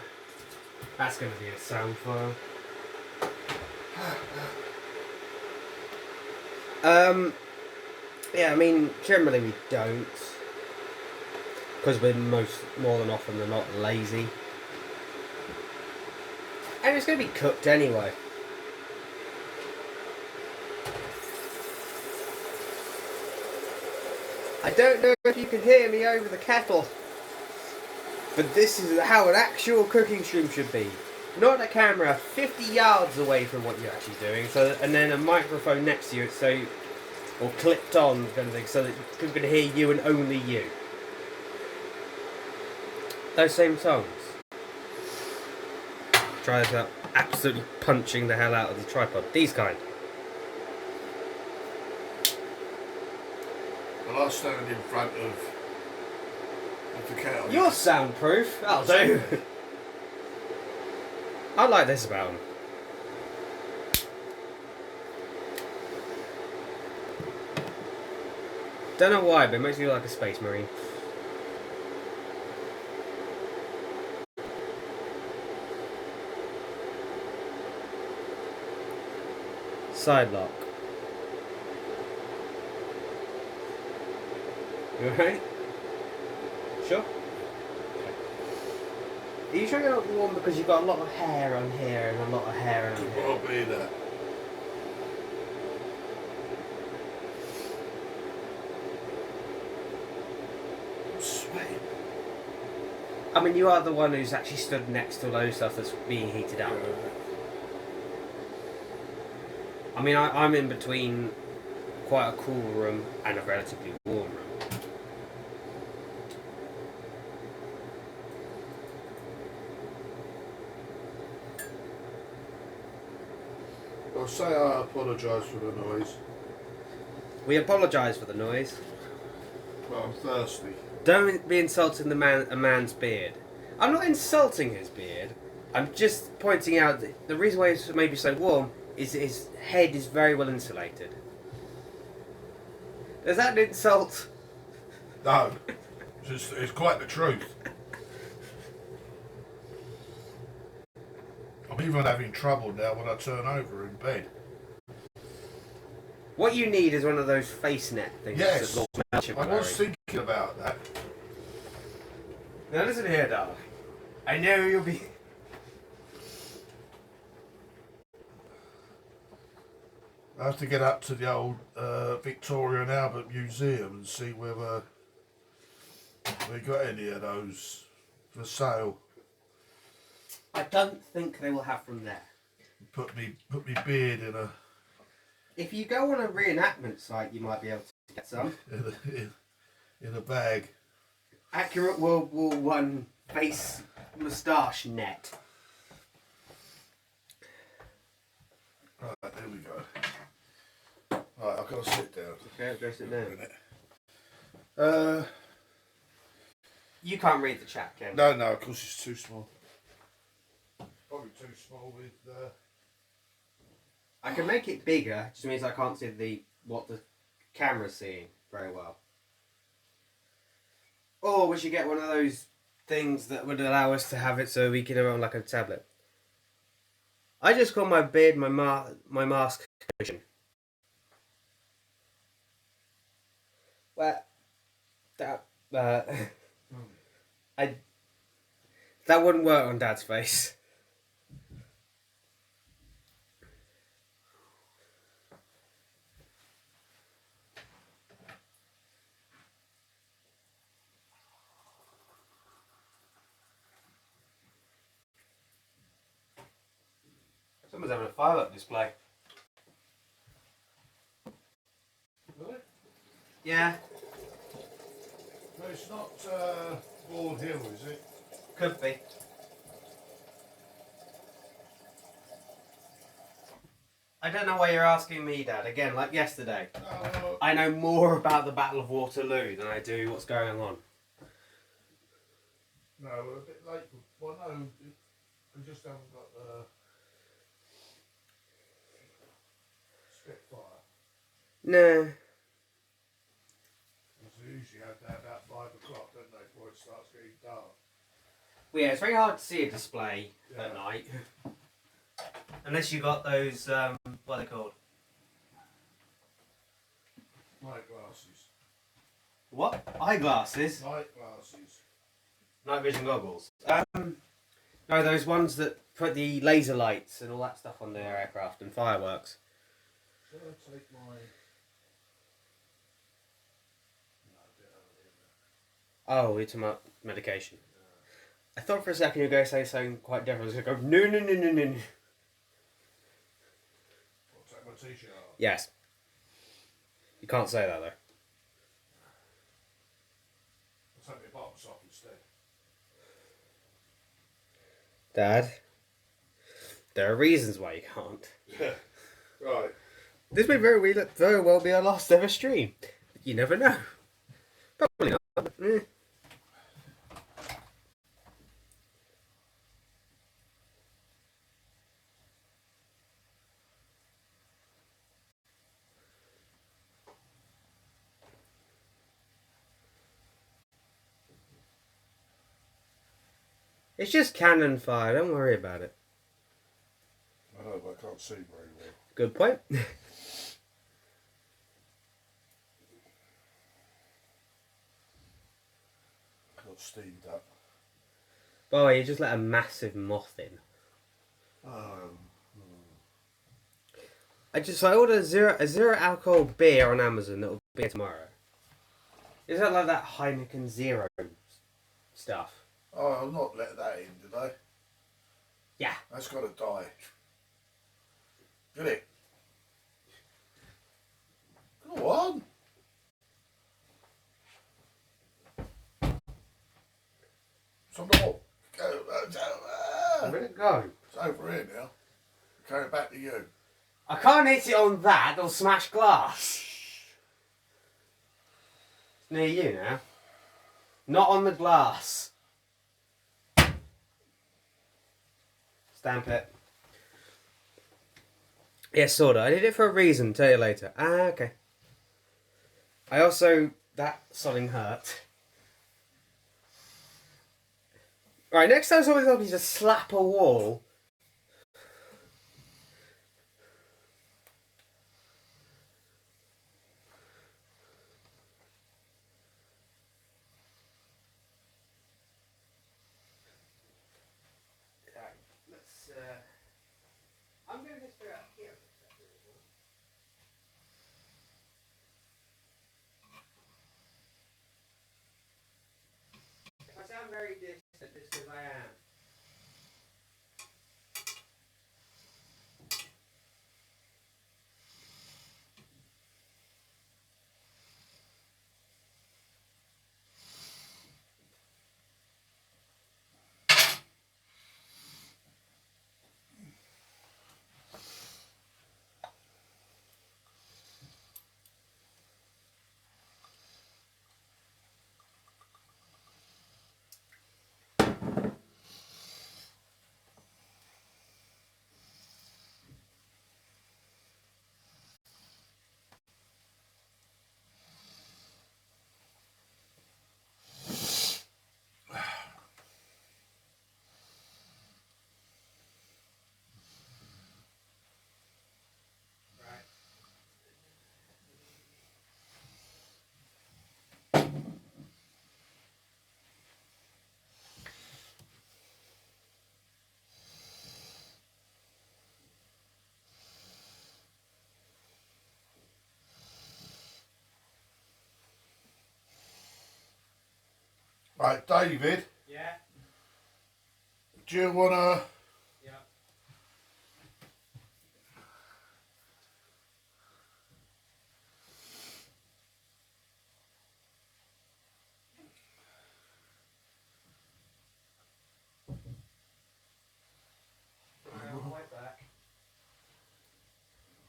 Speaker 2: that's going to be a sound file. Yeah, I mean, generally we don't, because we're more than often than not lazy, and it's going to be cooked anyway. I don't know if you can hear me over the kettle, but this is how an actual cooking stream should be. Not a camera 50 yards away from what you're actually doing, and then a microphone next to you, or clipped on kind of thing, so that people can hear you and only you. Those same songs. Try this out. Absolutely punching the hell out of the tripod. These kind.
Speaker 1: Well, I stand in front of the kettle.
Speaker 2: You're soundproof. That'll do. I like this about them. Don't know why, but it makes me like a space marine. Side lock. You alright? Sure? Okay. Are you sure you're not warm because you've got a lot of hair on here and a lot of hair on here?
Speaker 1: I'll be there. I'm sweating.
Speaker 2: I mean, you are the one who's actually stood next to a load of stuff that's being heated up. I mean, I'm in between quite a cool room and a relatively warm room.
Speaker 1: I'll say I apologise for the noise.
Speaker 2: We apologise for the noise.
Speaker 1: But I'm thirsty.
Speaker 2: Don't be insulting a man's beard. I'm not insulting his beard. I'm just pointing out that the reason why it's maybe so warm is his head is very well insulated. Is that an insult?
Speaker 1: No. It's quite the truth. I'm even having trouble now when I turn over in bed.
Speaker 2: What you need is one of those face net things.
Speaker 1: Yes,
Speaker 2: that Lord Melchip
Speaker 1: I was
Speaker 2: wearing.
Speaker 1: thinking about that.
Speaker 2: Now listen here, darling. I know you'll be...
Speaker 1: I have to get up to the old Victoria and Albert Museum and see whether we got any of those for sale.
Speaker 2: I don't think they will have from there.
Speaker 1: Put me beard in a
Speaker 2: If you go on a reenactment site, you might be able to get some.
Speaker 1: in a bag.
Speaker 2: Accurate World War One face moustache net.
Speaker 1: Right, there we go. Right, I've got to sit down.
Speaker 2: Okay, I'll go sit down.
Speaker 1: Uh,
Speaker 2: You can't read the chat, can you?
Speaker 1: no, of course it's too small. Probably too small with.
Speaker 2: I can make it bigger, just means I can't see what the camera's seeing very well. Or we should get one of those things that would allow us to have it so we can have it on like a tablet. I just call my beard my mask cushion. Well, that that wouldn't work on Dad's face. Someone's having a firework display.
Speaker 1: Really?
Speaker 2: Yeah,
Speaker 1: No, it's not Ward Hill, is it?
Speaker 2: could be. I don't know why you're asking me, Dad. Again, like yesterday. I know more about the Battle of Waterloo than I do what's going on.
Speaker 1: No, we're a bit late. Well, no, we just haven't got the Spitfire.
Speaker 2: No.
Speaker 1: They usually have that about 5 o'clock, don't they, before it starts getting dark.
Speaker 2: Well, yeah, it's very hard to see a display
Speaker 1: Yeah.
Speaker 2: at night. Unless you got those, what are they called?
Speaker 1: Night glasses.
Speaker 2: What? Eyeglasses?
Speaker 1: Night glasses.
Speaker 2: Night vision goggles. No, those ones that put the laser lights and all that stuff on their aircraft and fireworks.
Speaker 1: Shall I take my... No, a bit earlier.
Speaker 2: Oh, you're talking about medication. I thought for a second you were going to say something quite different. I was going to go, no.
Speaker 1: I'll take my t-shirt off.
Speaker 2: Yes. You can't say that though.
Speaker 1: I'll take my bottoms off instead.
Speaker 2: Dad, there are reasons why you can't.
Speaker 1: Yeah. Right.
Speaker 2: This may very well be our last ever stream. You never know. Probably not. But, eh. It's just cannon fire. Don't worry about it.
Speaker 1: I know, but I can't see very well.
Speaker 2: Good point.
Speaker 1: Got steamed up.
Speaker 2: By the way, you just let a massive moth in. I ordered a zero alcohol beer on Amazon that will be here tomorrow. Is that like that Heineken Zero stuff?
Speaker 1: Oh, I'll not let that in, did I?
Speaker 2: Yeah.
Speaker 1: That's got to die. Get it? Go on. Some more. Go.
Speaker 2: Where'd it go?
Speaker 1: It's over here now. Carry it back to you.
Speaker 2: I can't hit it on that, it'll smash glass. It's near you now. Not on the glass. Stamp it. Yes, sorta. I did it for a reason, tell you later. Ah, okay. I also... that sodding hurt. Right, next time something tells me to slap a wall... I'm going to just figure out here. If I sound very distant, it's because I am.
Speaker 1: Right, David.
Speaker 2: Yeah.
Speaker 1: Do you wanna?
Speaker 2: Yeah. Right back.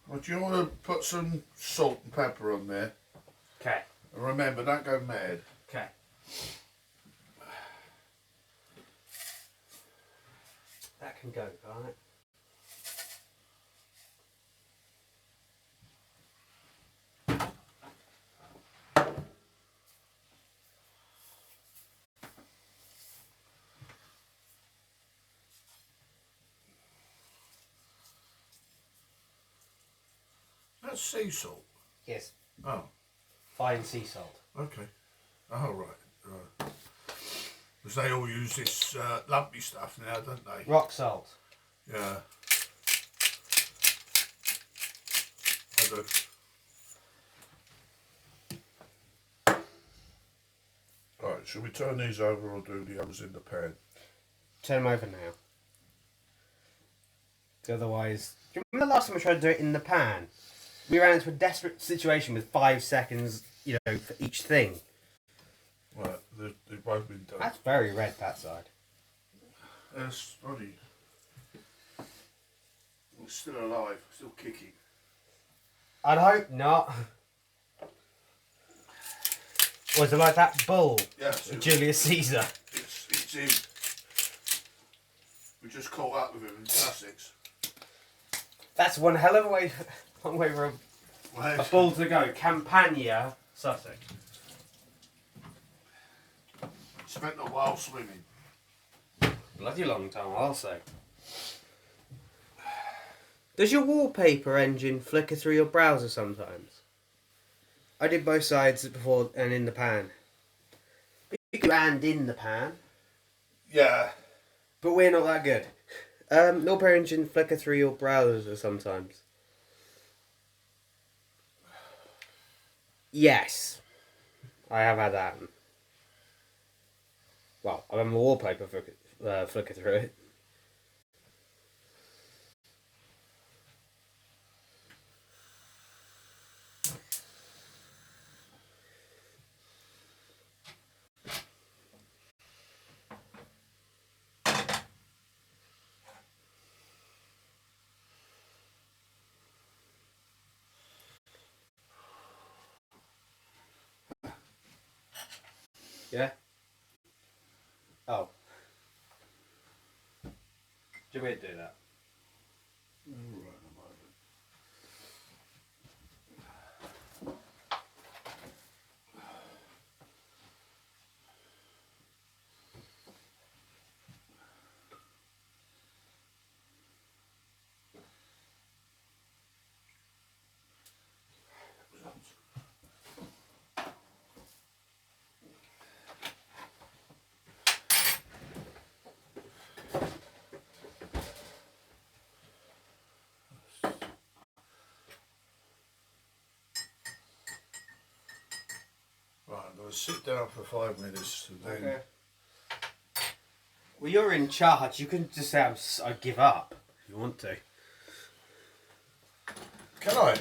Speaker 1: Well, do you want to put some salt and pepper on there?
Speaker 2: Okay.
Speaker 1: And remember, don't go mad.
Speaker 2: Okay. That can go, can't it?
Speaker 1: That's sea salt.
Speaker 2: Yes.
Speaker 1: Oh,
Speaker 2: Fine sea salt.
Speaker 1: okay. Oh, right. Because they all use this lumpy stuff now, don't they?
Speaker 2: Rock salt.
Speaker 1: Yeah. I do. Right, shall we turn these over or do the others in the pan?
Speaker 2: Turn them over now. Otherwise, do you remember the last time we tried to do it in the pan? We ran into a desperate situation with 5 seconds, for each thing.
Speaker 1: Right, they've both been done.
Speaker 2: That's very red, that side.
Speaker 1: That's funny. It's still alive, still kicking.
Speaker 2: I'd hope not. Was it like that bull?
Speaker 1: Yes.
Speaker 2: Julius Caesar.
Speaker 1: It's him. We just caught up with him in Sussex.
Speaker 2: That's one hell of a long way for a bull to go. Campania, Sussex.
Speaker 1: Spent a while swimming.
Speaker 2: Bloody long time, I'll say. Does your wallpaper engine flicker through your browser sometimes? I did both sides before and in the pan. You can and in the pan.
Speaker 1: Yeah.
Speaker 2: But we're not that good. Wallpaper engine flicker through your browser sometimes. Yes. I have had that. Well, I've had my wallpaper flicker through it. Yeah? Oh. Do you want me to do that?
Speaker 1: Right, I'm going to sit down for 5 minutes and then...
Speaker 2: Okay. Well, you're in charge. You can just say I give up if you want to.
Speaker 1: Can I?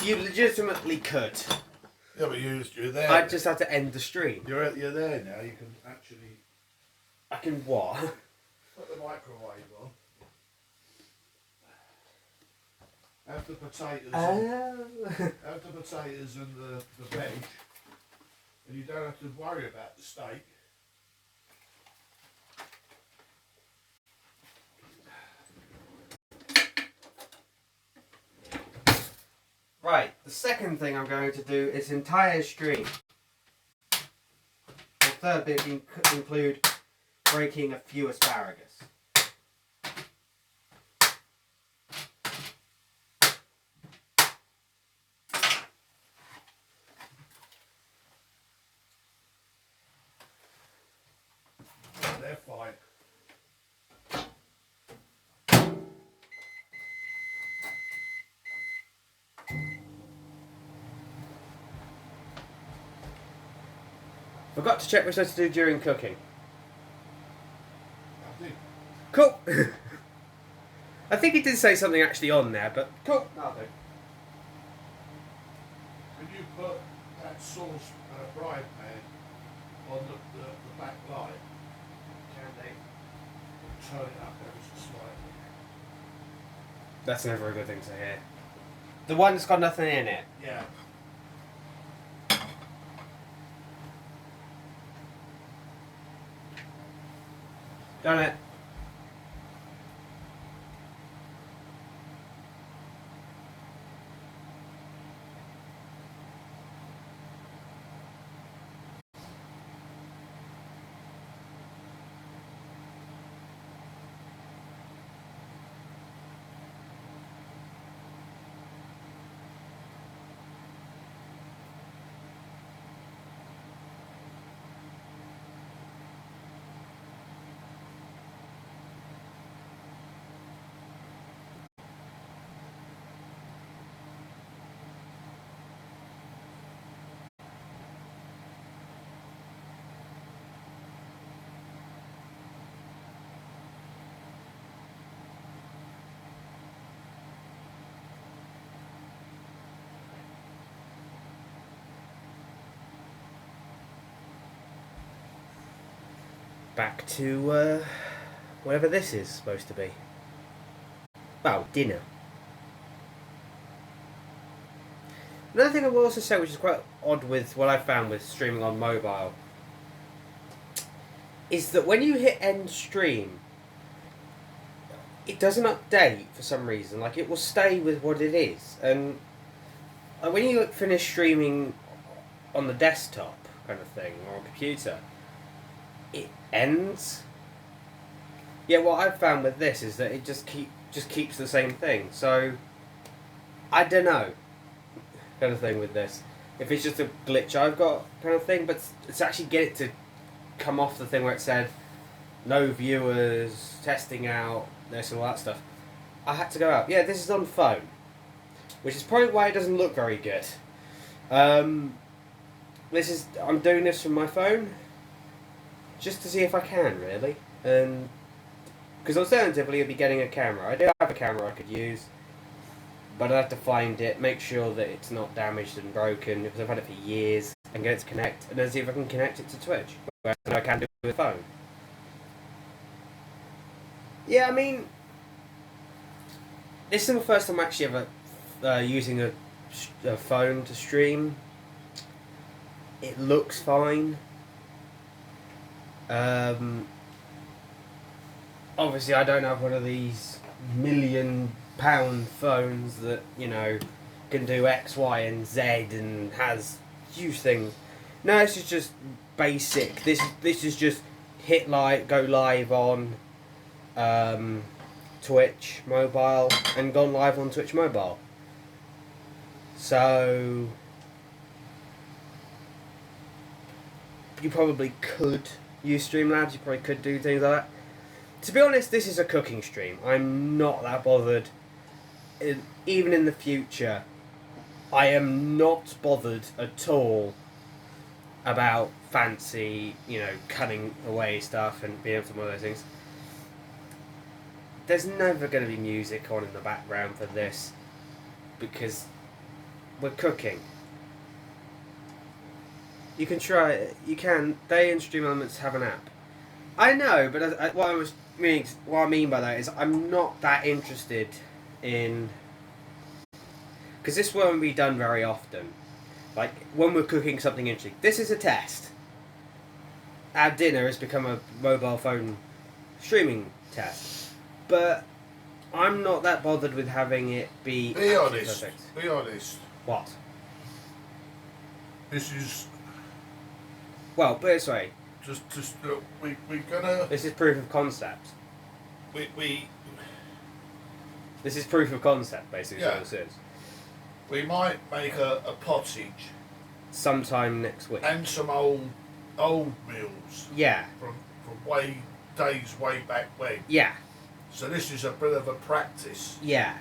Speaker 2: You legitimately could.
Speaker 1: Yeah, but you're there.
Speaker 2: I'd just have to end the stream.
Speaker 1: You're there now. You can actually
Speaker 2: I can what?
Speaker 1: put the microwave on. Have the potatoes. Have the potatoes and the veg, and you don't have to worry about the steak.
Speaker 2: Right, the second thing I'm going to do is entire stream. The third bit include breaking a few asparagus.
Speaker 1: They're fine.
Speaker 2: Forgot to check what we're supposed to do during cooking.
Speaker 1: Nothing.
Speaker 2: Cool. I think he did say something actually on there, but cool. Nothing.
Speaker 1: Can you put that sauce frying pan on the back light?
Speaker 2: Can they?
Speaker 1: Turn it up ever so slightly.
Speaker 2: That's never a good thing to hear. The one that's got nothing in it.
Speaker 1: Yeah.
Speaker 2: Done it. Back to whatever this is supposed to be. Well, dinner. Another thing I will also say, which is quite odd with what I found with streaming on mobile, is that when you hit end stream, it doesn't update for some reason. Like, it will stay with what it is. And when you finish streaming on the desktop kind of thing, or a computer, it ends. Yeah, what I've found with this is that it just keeps the same thing. So I don't know, kind of thing with this. If it's just a glitch I've got, kind of thing, but to actually get it to come off the thing where it said no viewers, testing out this and all that stuff, I had to go out. Yeah, this is on phone, which is probably why it doesn't look very good. I'm doing this from my phone, just to see if I can, really. Because alternatively, I'd be getting a camera. I do have a camera I could use, but I'd have to find it, make sure that it's not damaged and broken, because I've had it for years, and get it to connect, and then see if I can connect it to Twitch, whereas I can do it with a phone. Yeah, I mean, this is the first time I'm actually ever using a phone to stream. It looks fine. Obviously I don't have one of these £1 million phones that, you know, can do X, Y and Z and has huge things. No, this is just basic. This is just hit go live on Twitch mobile and gone live on Twitch mobile. So you probably could use Streamlabs, you probably could do things like that. To be honest, this is a cooking stream. I'm not that bothered. Even in the future, I am not bothered at all about fancy, you know, cutting away stuff and being able to do all those things. There's never going to be music on in the background for this, because we're cooking. You can try it. You can. They and Stream Elements have an app. I know, but what I mean by that is I'm not that interested in, because this won't be done very often. Like when we're cooking something interesting. This is a test. Our dinner has become a mobile phone streaming test, but I'm not that bothered with having it be.
Speaker 1: Be honest.
Speaker 2: Perfect.
Speaker 1: Be honest.
Speaker 2: What?
Speaker 1: This is.
Speaker 2: Well, put it this way.
Speaker 1: Just look, we're gonna.
Speaker 2: This is proof of concept.
Speaker 1: We.
Speaker 2: This is proof of concept, basically.
Speaker 1: Yeah.
Speaker 2: What this is.
Speaker 1: We might make a pottage.
Speaker 2: Sometime next week.
Speaker 1: And some old meals.
Speaker 2: Yeah.
Speaker 1: From days way back when.
Speaker 2: Yeah.
Speaker 1: So this is a bit of a practice.
Speaker 2: Yeah.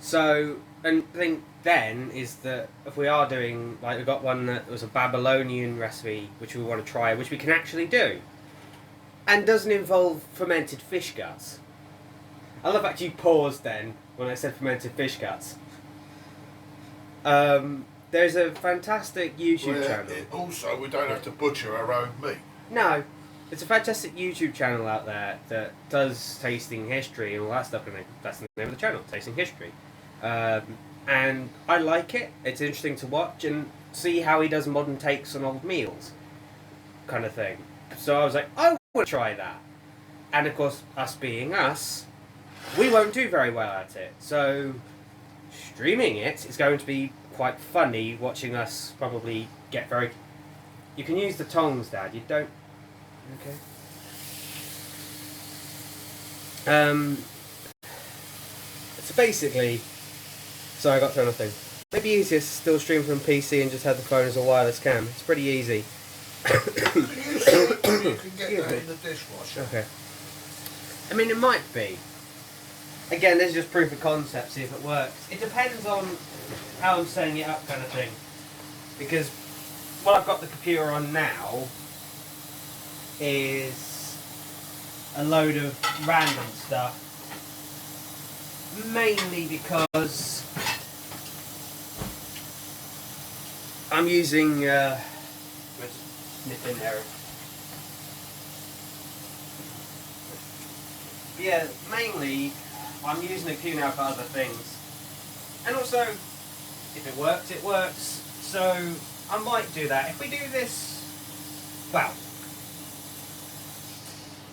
Speaker 2: So, and the thing then is that if we are doing, like, we've got one that was a Babylonian recipe which we want to try, which we can actually do, and doesn't involve fermented fish guts. I love that you paused then when I said fermented fish guts. There's a fantastic YouTube channel.
Speaker 1: Also, we don't have to butcher our own meat.
Speaker 2: No, it's a fantastic YouTube channel out there that does tasting history and all that stuff, and that's the name of the channel, Tasting History. And I like it. It's interesting to watch and see how he does modern takes on old meals, kind of thing. So I was like, I want to try that. And of course, us being us, we won't do very well at it. So streaming it is going to be quite funny, watching us probably get very... You can use the tongs, Dad. You don't... Okay. So basically... Sorry, I got thrown off thing. Maybe easiest to still stream from PC and just have the phone as a wireless cam. It's pretty easy.
Speaker 1: You can get that in the dishwasher.
Speaker 2: Okay. I mean, it might be. Again, this is just proof of concept, see if it works. It depends on how I'm setting it up, kind of thing. Because what I've got the computer on now is a load of random stuff. Mainly because I'm using let's nip in there. But yeah, mainly I'm using the Q now for other things. And also, if it works, it works. So I might do that. If we do this, well,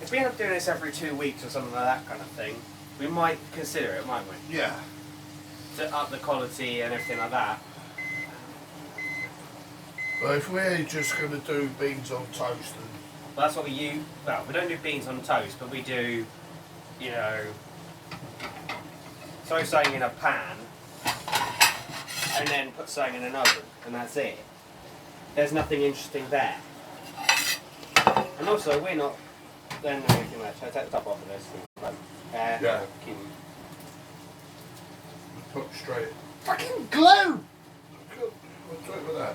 Speaker 2: if we end up doing this every 2 weeks or something like that kind of thing, we might consider it, mightn't we?
Speaker 1: Yeah.
Speaker 2: To up the quality and everything like that.
Speaker 1: But if we're just going to do beans on toast and...
Speaker 2: Well, that's what we use. Well, we don't do beans on toast, but we do, you know, throw something in a pan and then put something in an oven, and that's it. There's nothing interesting there. And also, we're not doing anything much. I take the top off of this.
Speaker 1: Yeah.
Speaker 2: Keep
Speaker 1: Put straight. Fucking glue! What's wrong with that?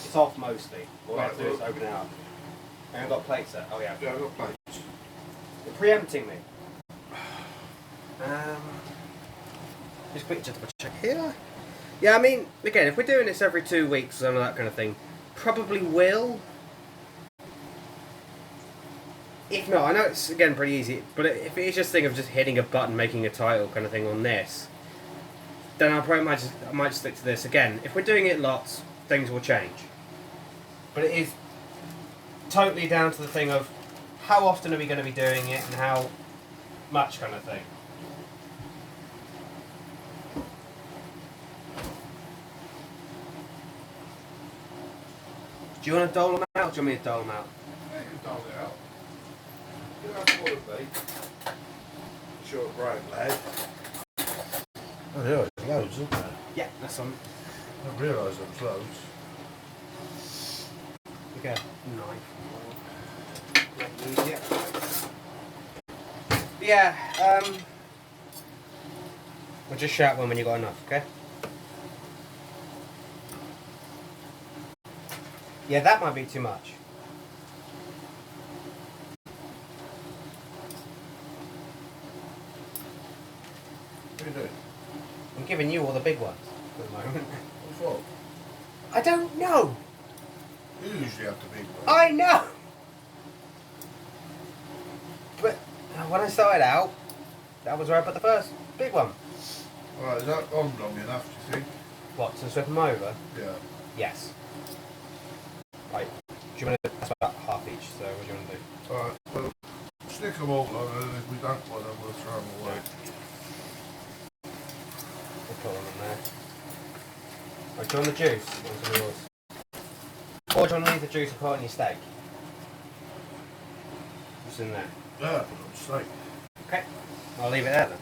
Speaker 2: It's off mostly. All we
Speaker 1: Right,
Speaker 2: have to do is open it up. I haven't got plates there. Oh yeah.
Speaker 1: Yeah, I've got plates.
Speaker 2: You're preempting me. Just quick to double check here. Yeah, I mean, again, if we're doing this every 2 weeks and all that kind of thing, probably will. If not, I know it's, again, pretty easy, but if it's just a thing of just hitting a button, making a title kind of thing on this, then I might just stick to this. Again, if we're doing it lots, things will change. But it is totally down to the thing of how often are we going to be doing it and how much kind of thing. Do you want to dole them out or do you want me to dole them out?
Speaker 1: Yeah, you can dole it out. You have one of these. Short brain lad. Oh yeah, there's loads, isn't there?
Speaker 2: Yeah, that's on.
Speaker 1: I didn't realise there was loads.
Speaker 2: Okay, knife. Yeah, we'll just shout when you got enough, okay? Yeah, that might be too much.
Speaker 1: What are you doing?
Speaker 2: I'm giving you all the big ones at the moment.
Speaker 1: What for?
Speaker 2: I don't know.
Speaker 1: You usually have the big one.
Speaker 2: I know. But when I started out, that was where I put the first big one.
Speaker 1: Alright, is that on long enough, do you think?
Speaker 2: What, to swap them over?
Speaker 1: Yeah.
Speaker 2: Yes. Right. Do you want to? That's about half each. So what do you want to do?
Speaker 1: Alright, well, stick them all on, and if we don't want them, we'll throw them away.
Speaker 2: We'll put one in there. Right, do you want the juice? Or yours? Or do you want to leave the juice and put it on your steak? What's in there?
Speaker 1: Yeah, put it on steak.
Speaker 2: Okay. I'll leave it there then.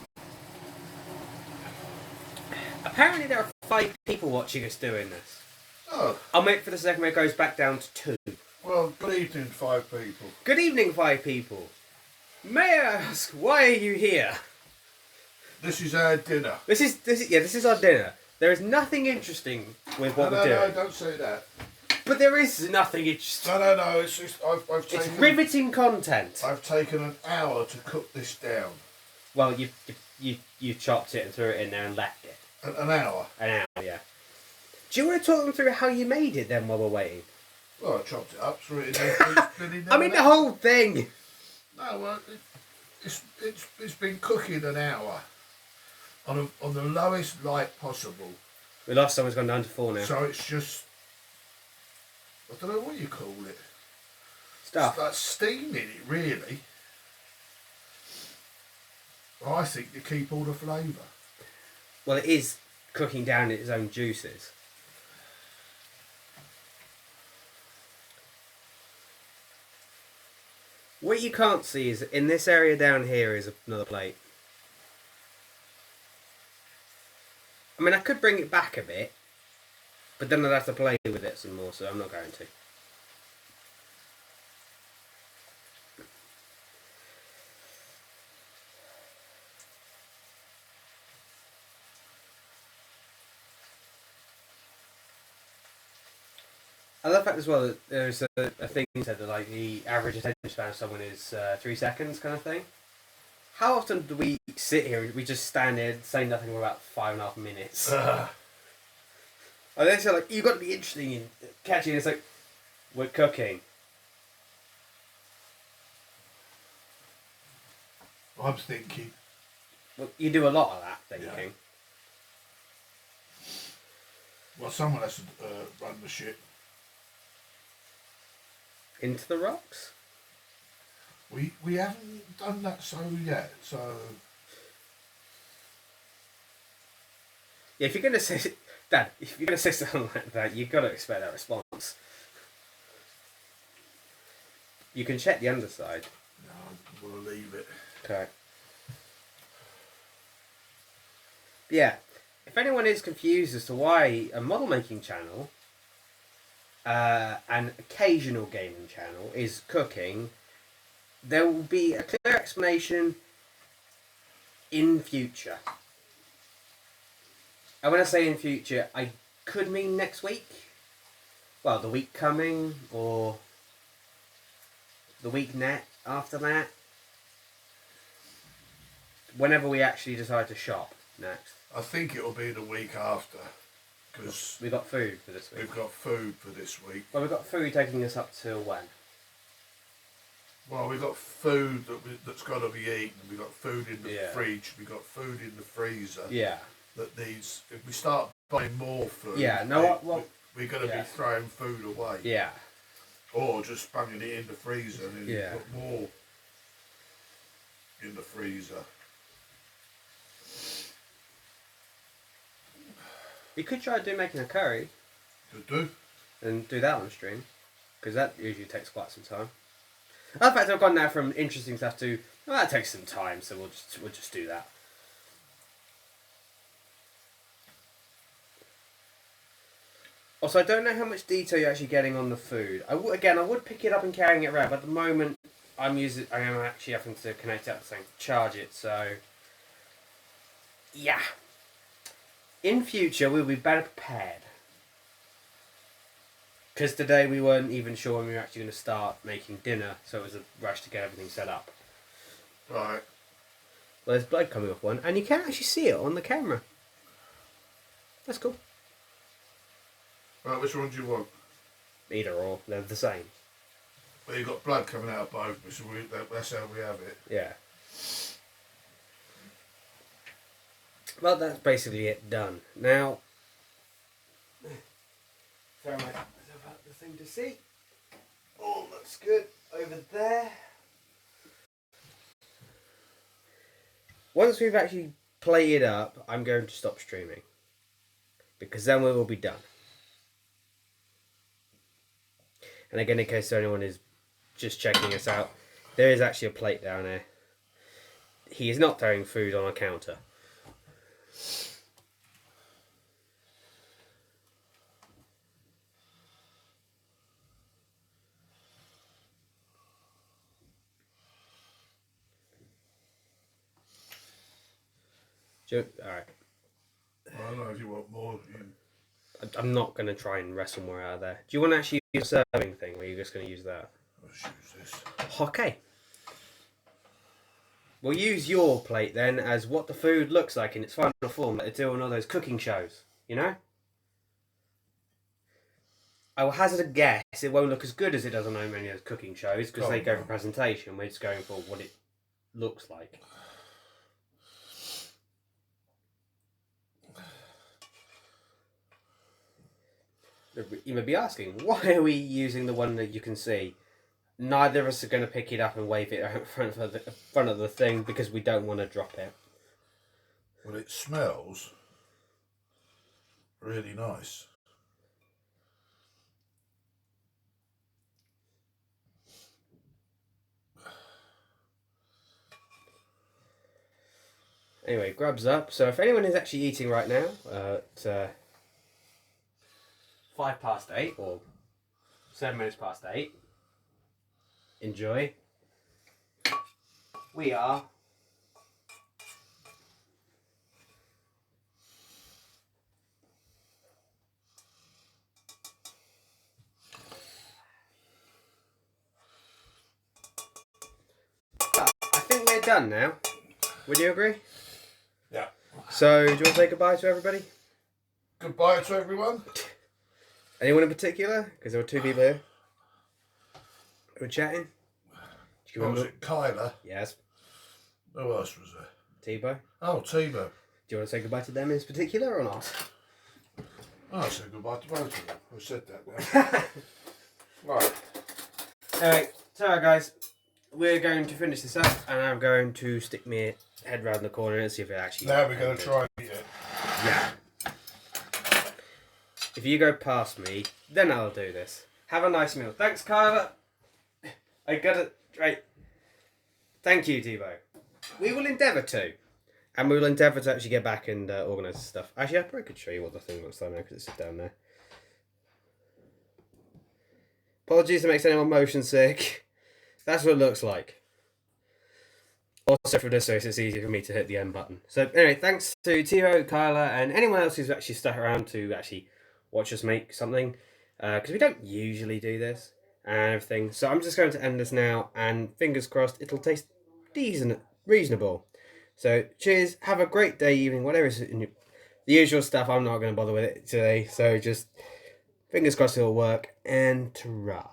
Speaker 2: Apparently there are 5 people watching us doing this.
Speaker 1: Oh.
Speaker 2: I'll make for the second where it goes back down to 2.
Speaker 1: Well, good evening, 5 people.
Speaker 2: Good evening, 5 people. May I ask, why are you here?
Speaker 1: This is our dinner.
Speaker 2: This is our dinner. There is nothing interesting with what we're doing.
Speaker 1: No, don't say that.
Speaker 2: But there is nothing interesting.
Speaker 1: No, it's just, I've taken...
Speaker 2: It's riveting content.
Speaker 1: I've taken an hour to cook this down.
Speaker 2: Well, you chopped it and threw it in there and left it.
Speaker 1: An hour?
Speaker 2: An hour, yeah. Do you want to talk them through how you made it then while we're waiting?
Speaker 1: Well, I chopped it up, threw it in there.
Speaker 2: I mean the whole thing.
Speaker 1: No, well, it's been cooking an hour on the lowest light possible.
Speaker 2: The last time it's gone down to 4 now.
Speaker 1: So it's just, I don't know what you call it.
Speaker 2: Stuff.
Speaker 1: It's like steaming it, really. I think you keep all the flavour.
Speaker 2: Well, it is cooking down its own juices. What you can't see is in this area down here is another plate. I mean, I could bring it back a bit, but then I'd have to play with it some more, so I'm not going to. I love the fact as well that there's a thing said that like the average attention span of someone is 3 seconds kind of thing. How often do we sit here and we just stand there say nothing for about 5.5 minutes? And then say like, you've got to be interesting in catching it. It's like, we're cooking.
Speaker 1: I'm thinking.
Speaker 2: Well, you do a lot of that thinking.
Speaker 1: Yeah. Well, someone has to run the ship.
Speaker 2: Into the rocks?
Speaker 1: We haven't done that so yet, so...
Speaker 2: Yeah, if you're going to say... Dad, if you're going to say something like that, you've got to expect that response. You can check the underside.
Speaker 1: No, I want to leave it.
Speaker 2: Okay. Yeah, if anyone is confused as to why a model making channel, an occasional gaming channel, is cooking, there will be a clear explanation in future. And when I say in future, I could mean next week. Well, the week coming, or the week after that. Whenever we actually decide to shop next.
Speaker 1: I think it'll be the week after, because
Speaker 2: We got food for this week.
Speaker 1: we've got food for this week.
Speaker 2: Well, we've got food taking us up till when?
Speaker 1: Well, we've got food that's got to be eaten. We've got food in the
Speaker 2: Yeah.
Speaker 1: fridge. We've got food in the freezer.
Speaker 2: Yeah.
Speaker 1: That needs. If we start buying more food,
Speaker 2: Yeah, no, what
Speaker 1: we're going to
Speaker 2: yeah.
Speaker 1: be throwing food away.
Speaker 2: Yeah.
Speaker 1: Or just banging it in the freezer and then
Speaker 2: Yeah.
Speaker 1: put more in the freezer.
Speaker 2: You could try making a curry
Speaker 1: Could do.
Speaker 2: and do that on stream, because that usually takes quite some time. In fact, I've gone now from interesting stuff to well, that takes some time, so we'll just do that. Also, I don't know how much detail you're actually getting on the food. I would pick it up and carrying it around, but at the moment I am actually having to connect it up to charge it. So yeah. In future, we'll be better prepared. Because today we weren't even sure when we were actually going to start making dinner, so it was a rush to get everything set up.
Speaker 1: Right.
Speaker 2: Well, there's blood coming off one, and you can actually see it on the camera. That's cool.
Speaker 1: Right, which one do you want?
Speaker 2: Either or, they're the same.
Speaker 1: Well, you've got blood coming out of both, so that's how we have it.
Speaker 2: Yeah. Well, that's basically it done. Now, throw myself out the thing to see. Oh, looks good over there. Once we've actually played it up, I'm going to stop streaming. Because then we will be done. And again, in case anyone is just checking us out, there is actually a plate down there. He is not throwing food on a counter. Alright.
Speaker 1: I don't know if you want more.
Speaker 2: I'm not going to try and wrestle more out of there. Do you want to actually use a serving thing, or are you just going to use that?
Speaker 1: Let's use this.
Speaker 2: Okay. We'll use your plate then as what the food looks like in its final form, like they do on all those cooking shows, you know? I will hazard a guess it won't look as good as it does on many of those cooking shows because they go for presentation. We're just going for what it looks like. You may be asking, why are we using the one that you can see? Neither of us are going to pick it up and wave it out in front of the thing because we don't want to drop it.
Speaker 1: Well, it smells really nice.
Speaker 2: Anyway, grub's up. So if anyone is actually eating right now at 8:05 or 8:07, enjoy. We are. Well, I think we're done now. Would you agree?
Speaker 1: Yeah.
Speaker 2: So, do you want to say goodbye to everybody?
Speaker 1: Goodbye to everyone.
Speaker 2: Anyone in particular? Because there were two people here who were chatting. Do you remember?
Speaker 1: Was it Kyla?
Speaker 2: Yes.
Speaker 1: Who else was there?
Speaker 2: Tebow.
Speaker 1: Oh, Tebow.
Speaker 2: Do you want to say goodbye to them in particular or not?
Speaker 1: Oh, I said goodbye to both of them. I said that now. Right.
Speaker 2: Alright, so guys, we're going to finish this up and I'm going to stick my head round the corner and see if it actually...
Speaker 1: Now we're going to try and eat it.
Speaker 2: Yeah. If you go past me, then I'll do this. Have a nice meal. Thanks, Kyla. I got it. Right. Thank you, Tebow. We will endeavour to. And we will endeavour to actually get back and organise stuff. Actually, I probably could show you what the thing looks like now because it's down there. Apologies if it makes anyone motion sick. That's what it looks like. Also for this, so it's easier for me to hit the end button. So anyway, thanks to Tio, Kyla, and anyone else who's actually stuck around to actually watch us make something. Because we don't usually do this and everything. So I'm just going to end this now, and fingers crossed it'll taste decent, reasonable. So cheers, have a great day, evening, whatever is in the usual stuff. I'm not going to bother with it today. So just fingers crossed it'll work, and ta-ra.